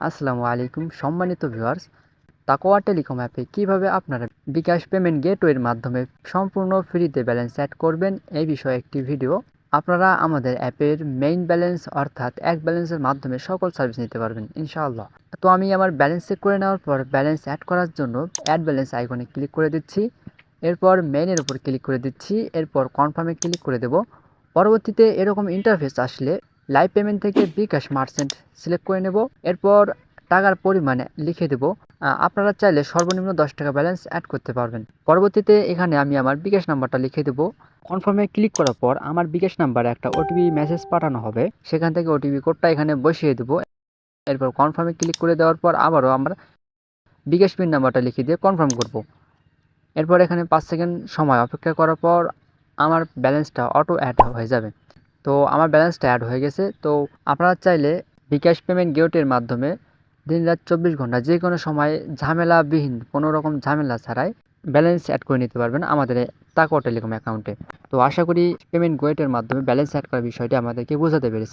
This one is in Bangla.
আসসালামু আলাইকুম সম্মানিত ভিউয়ার্স। তাকওয়া টেলিকম অ্যাপে কিভাবে আপনারা বিকাশ পেমেন্ট গেটওয়ের মাধ্যমে সম্পূর্ণ ফ্রিতে ব্যালেন্স অ্যাড করবেন এই বিষয়ে একটি ভিডিও। আপনারা আমাদের অ্যাপের মেইন ব্যালেন্স অর্থাৎ এক ব্যালেন্সের মাধ্যমে সকল সার্ভিস নিতে পারবেন ইনশাআল্লাহ। তো আমি আমার ব্যালেন্স চেক করে নেওয়ার পর ব্যালেন্স অ্যাড করার জন্য অ্যাড ব্যালেন্স আইকনে ক্লিক করে দিচ্ছি। এরপর মেইনের উপর ক্লিক করে দিচ্ছি। এরপর কনফার্মে ক্লিক করে দেব। পরবর্তীতে এরকম ইন্টারফেস আসলে লাইভ পেমেন্ট থেকে বিকাশ মার্চেন্ট সিলেক্ট করে নেব। এরপর টাকার পরিমাণে লিখে দেব। আপনারা চাইলে সর্বনিম্ন 10 টাকা ব্যালেন্স অ্যাড করতে পারবেন। পরবর্তীতে এখানে আমি আমার বিকাশ নাম্বারটা লিখে দেব। কনফার্মে ক্লিক করার পর আমার বিকাশ নাম্বারে একটা ওটিপি মেসেজ পাঠানো হবে, সেখান থেকে ওটিপি কোডটা এখানে বসিয়ে দেব। এরপর কনফার্মে ক্লিক করে দেওয়ার পর আবারও আমার বিকাশ পিন নাম্বারটা লিখে দিয়ে কনফার্ম করব। এরপর এখানে 5 সেকেন্ড সময় অপেক্ষা করার পর আমার ব্যালেন্সটা অটো অ্যাড হয়ে যাবে। তো আমার ব্যালেন্সটা অ্যাড হয়ে গেছে। তো আপনারা চাইলে বিকাশ পেমেন্ট গেটওয়ের মাধ্যমে দিন-রাত 24 ঘন্টা যে কোনো সময় ঝামেলাবিহীন কোনো রকম ঝামেলা ছাড়াই ব্যালেন্স অ্যাড করে নিতে পারবেন আমাদের তাকওয়া টেলিকম অ্যাকাউন্টে। তো আশা করি পেমেন্ট গেটওয়ের মাধ্যমে ব্যালেন্স অ্যাড করার বিষয়টি আমাদেরকে বোঝাতে পেরেছি।